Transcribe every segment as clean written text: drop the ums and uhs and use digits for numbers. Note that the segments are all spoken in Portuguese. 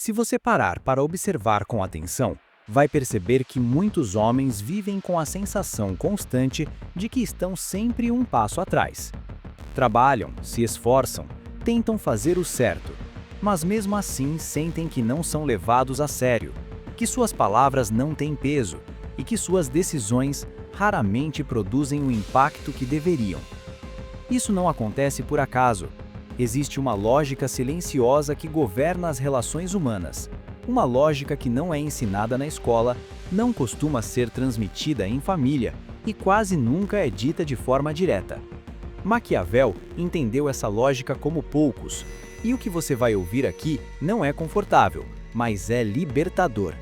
Se você parar para observar com atenção, vai perceber que muitos homens vivem com a sensação constante de que estão sempre um passo atrás. Trabalham, se esforçam, tentam fazer o certo, mas mesmo assim sentem que não são levados a sério, que suas palavras não têm peso e que suas decisões raramente produzem o impacto que deveriam. Isso não acontece por acaso. Existe uma lógica silenciosa que governa as relações humanas. Uma lógica que não é ensinada na escola, não costuma ser transmitida em família e quase nunca é dita de forma direta. Maquiavel entendeu essa lógica como poucos, e o que você vai ouvir aqui não é confortável, mas é libertador.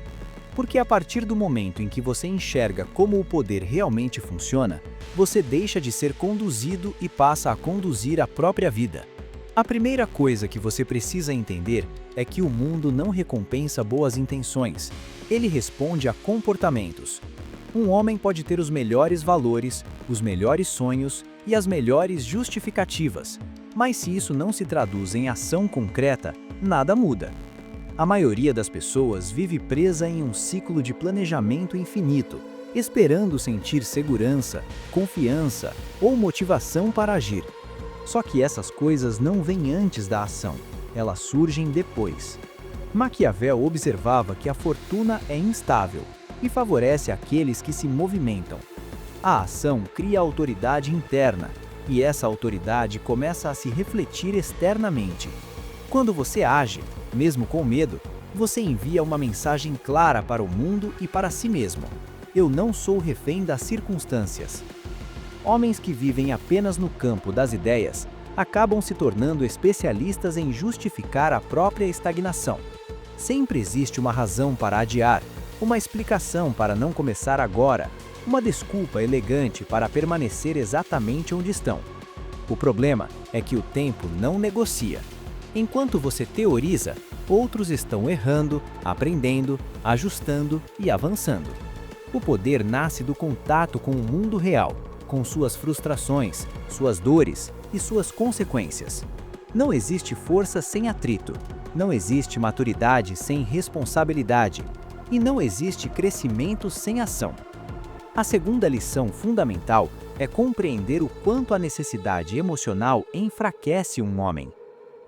Porque a partir do momento em que você enxerga como o poder realmente funciona, você deixa de ser conduzido e passa a conduzir a própria vida. A primeira coisa que você precisa entender é que o mundo não recompensa boas intenções, ele responde a comportamentos. Um homem pode ter os melhores valores, os melhores sonhos e as melhores justificativas, mas se isso não se traduz em ação concreta, nada muda. A maioria das pessoas vive presa em um ciclo de planejamento infinito, esperando sentir segurança, confiança ou motivação para agir. Só que essas coisas não vêm antes da ação, elas surgem depois. Maquiavel observava que a fortuna é instável e favorece aqueles que se movimentam. A ação cria autoridade interna, e essa autoridade começa a se refletir externamente. Quando você age, mesmo com medo, você envia uma mensagem clara para o mundo e para si mesmo. Eu não sou refém das circunstâncias. Homens que vivem apenas no campo das ideias acabam se tornando especialistas em justificar a própria estagnação. Sempre existe uma razão para adiar, uma explicação para não começar agora, uma desculpa elegante para permanecer exatamente onde estão. O problema é que o tempo não negocia. Enquanto você teoriza, outros estão errando, aprendendo, ajustando e avançando. O poder nasce do contato com o mundo real, com suas frustrações, suas dores e suas consequências. Não existe força sem atrito, não existe maturidade sem responsabilidade, e não existe crescimento sem ação. A segunda lição fundamental é compreender o quanto a necessidade emocional enfraquece um homem.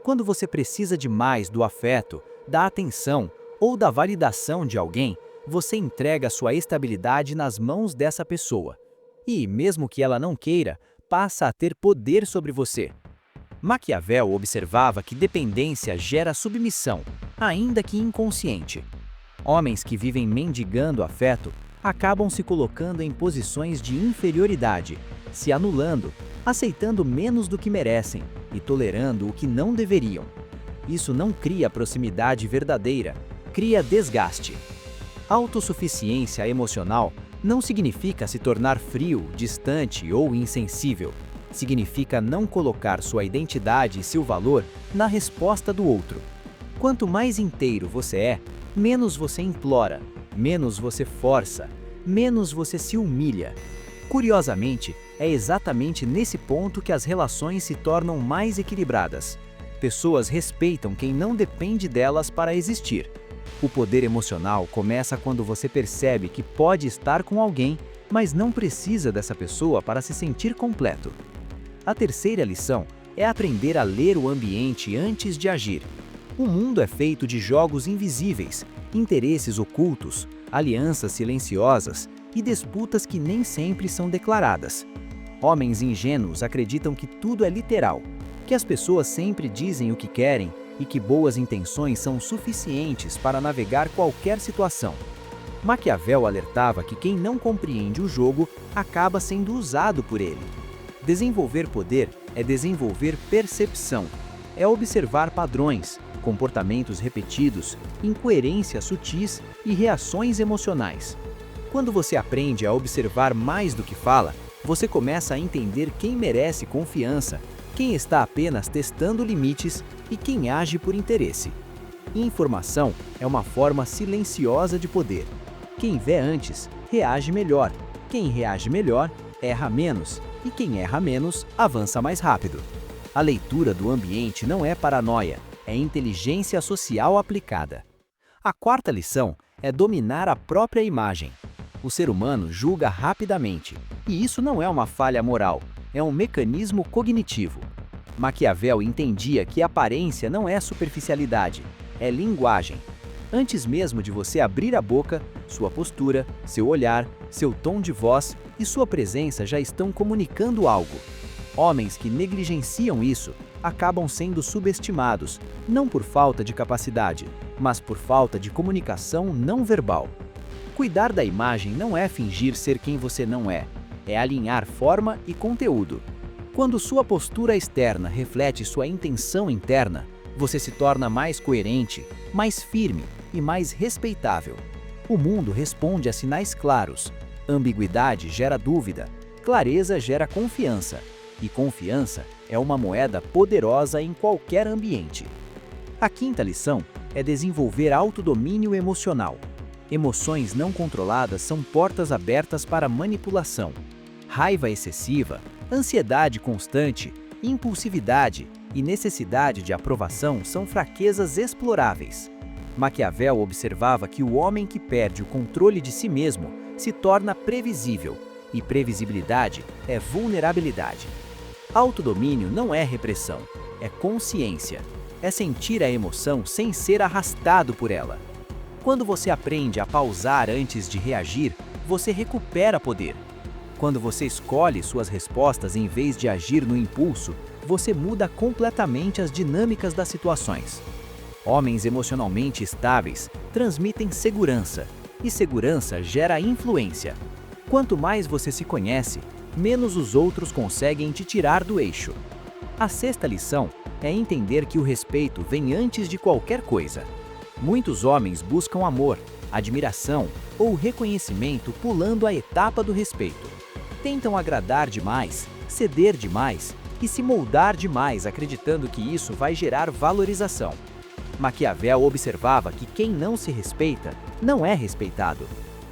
Quando você precisa demais do afeto, da atenção ou da validação de alguém, você entrega sua estabilidade nas mãos dessa pessoa. E, mesmo que ela não queira, passa a ter poder sobre você. Maquiavel observava que dependência gera submissão, ainda que inconsciente. Homens que vivem mendigando afeto acabam se colocando em posições de inferioridade, se anulando, aceitando menos do que merecem e tolerando o que não deveriam. Isso não cria proximidade verdadeira, cria desgaste. Autossuficiência emocional não significa se tornar frio, distante ou insensível. Significa não colocar sua identidade e seu valor na resposta do outro. Quanto mais inteiro você é, menos você implora, menos você força, menos você se humilha. Curiosamente, é exatamente nesse ponto que as relações se tornam mais equilibradas. Pessoas respeitam quem não depende delas para existir. O poder emocional começa quando você percebe que pode estar com alguém, mas não precisa dessa pessoa para se sentir completo. A terceira lição é aprender a ler o ambiente antes de agir. O mundo é feito de jogos invisíveis, interesses ocultos, alianças silenciosas e disputas que nem sempre são declaradas. Homens ingênuos acreditam que tudo é literal, que as pessoas sempre dizem o que querem e que boas intenções são suficientes para navegar qualquer situação. Maquiavel alertava que quem não compreende o jogo acaba sendo usado por ele. Desenvolver poder é desenvolver percepção, é observar padrões, comportamentos repetidos, incoerências sutis e reações emocionais. Quando você aprende a observar mais do que fala, você começa a entender quem merece confiança, quem está apenas testando limites e quem age por interesse. Informação é uma forma silenciosa de poder. Quem vê antes, reage melhor. Quem reage melhor, erra menos. E quem erra menos, avança mais rápido. A leitura do ambiente não é paranoia, é inteligência social aplicada. A quarta lição é dominar a própria imagem. O ser humano julga rapidamente, e isso não é uma falha moral, é um mecanismo cognitivo. Maquiavel entendia que aparência não é superficialidade, é linguagem. Antes mesmo de você abrir a boca, sua postura, seu olhar, seu tom de voz e sua presença já estão comunicando algo. Homens que negligenciam isso acabam sendo subestimados, não por falta de capacidade, mas por falta de comunicação não verbal. Cuidar da imagem não é fingir ser quem você não é alinhar forma e conteúdo. Quando sua postura externa reflete sua intenção interna, você se torna mais coerente, mais firme e mais respeitável. O mundo responde a sinais claros. Ambiguidade gera dúvida, clareza gera confiança, e confiança é uma moeda poderosa em qualquer ambiente. A quinta lição é desenvolver autodomínio emocional. Emoções não controladas são portas abertas para manipulação. Raiva excessiva, ansiedade constante, impulsividade e necessidade de aprovação são fraquezas exploráveis. Maquiavel observava que o homem que perde o controle de si mesmo se torna previsível, e previsibilidade é vulnerabilidade. Autodomínio não é repressão, é consciência. É sentir a emoção sem ser arrastado por ela. Quando você aprende a pausar antes de reagir, você recupera poder. Quando você escolhe suas respostas em vez de agir no impulso, você muda completamente as dinâmicas das situações. Homens emocionalmente estáveis transmitem segurança, e segurança gera influência. Quanto mais você se conhece, menos os outros conseguem te tirar do eixo. A sexta lição é entender que o respeito vem antes de qualquer coisa. Muitos homens buscam amor, admiração ou reconhecimento pulando a etapa do respeito. Tentam agradar demais, ceder demais e se moldar demais, acreditando que isso vai gerar valorização. Maquiavel observava que quem não se respeita não é respeitado.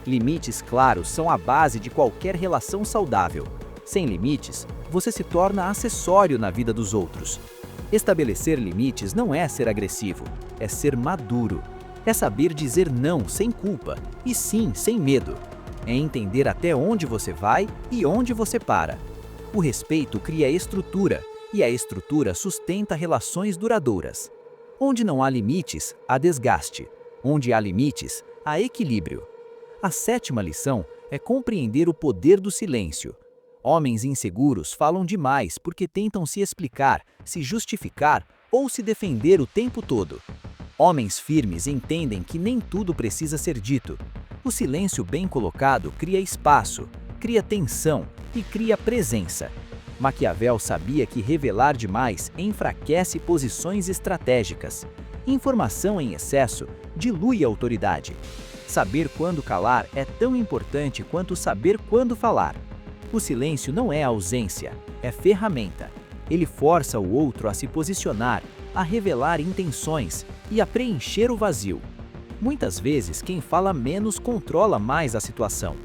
Limites claros são a base de qualquer relação saudável. Sem limites, você se torna acessório na vida dos outros. Estabelecer limites não é ser agressivo, é ser maduro. É saber dizer não sem culpa e sim sem medo. É entender até onde você vai e onde você para. O respeito cria estrutura, e a estrutura sustenta relações duradouras. Onde não há limites, há desgaste. Onde há limites, há equilíbrio. A sétima lição é compreender o poder do silêncio. Homens inseguros falam demais porque tentam se explicar, se justificar ou se defender o tempo todo. Homens firmes entendem que nem tudo precisa ser dito. O silêncio bem colocado cria espaço, cria tensão e cria presença. Maquiavel sabia que revelar demais enfraquece posições estratégicas. Informação em excesso dilui a autoridade. Saber quando calar é tão importante quanto saber quando falar. O silêncio não é ausência, é ferramenta. Ele força o outro a se posicionar, a revelar intenções e a preencher o vazio. Muitas vezes, quem fala menos controla mais a situação.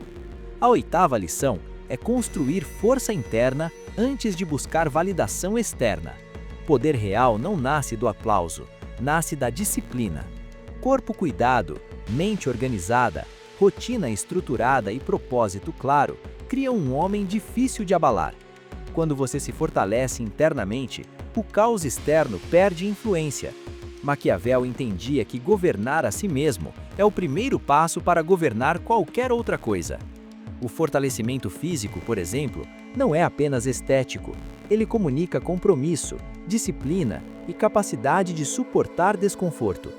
A oitava lição é construir força interna antes de buscar validação externa. Poder real não nasce do aplauso, nasce da disciplina. Corpo cuidado, mente organizada, rotina estruturada e propósito claro criam um homem difícil de abalar. Quando você se fortalece internamente, o caos externo perde influência. Maquiavel entendia que governar a si mesmo é o primeiro passo para governar qualquer outra coisa. O fortalecimento físico, por exemplo, não é apenas estético. Ele comunica compromisso, disciplina e capacidade de suportar desconforto.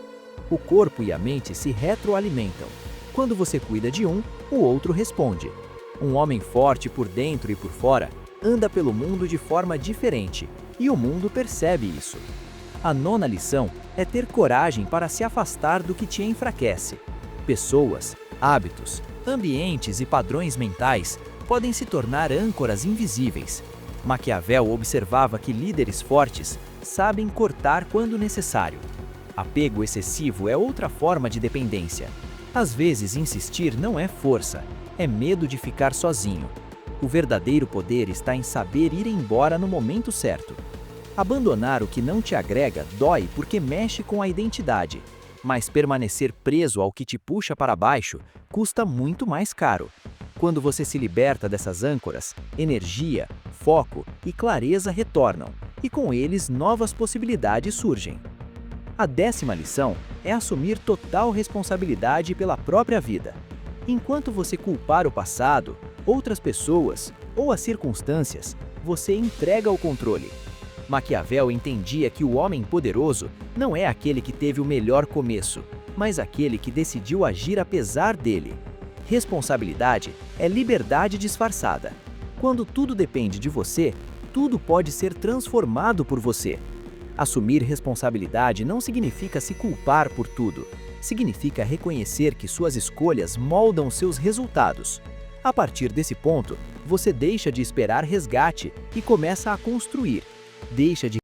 O corpo e a mente se retroalimentam. Quando você cuida de um, o outro responde. Um homem forte por dentro e por fora anda pelo mundo de forma diferente, e o mundo percebe isso. A nona lição é ter coragem para se afastar do que te enfraquece. Pessoas, hábitos, ambientes e padrões mentais podem se tornar âncoras invisíveis. Maquiavel observava que líderes fortes sabem cortar quando necessário. Apego excessivo é outra forma de dependência. Às vezes, insistir não é força, é medo de ficar sozinho. O verdadeiro poder está em saber ir embora no momento certo. Abandonar o que não te agrega dói porque mexe com a identidade, Mas permanecer preso ao que te puxa para baixo custa muito mais caro. Quando você se liberta dessas âncoras, energia, foco e clareza retornam, e com eles novas possibilidades surgem. A 10ª lição é assumir total responsabilidade pela própria vida. Enquanto você culpar o passado, outras pessoas ou as circunstâncias, você entrega o controle. Maquiavel entendia que o homem poderoso não é aquele que teve o melhor começo, mas aquele que decidiu agir apesar dele. Responsabilidade é liberdade disfarçada. Quando tudo depende de você, tudo pode ser transformado por você. Assumir responsabilidade não significa se culpar por tudo. Significa reconhecer que suas escolhas moldam seus resultados. A partir desse ponto, você deixa de esperar resgate e começa a construir. Deixa de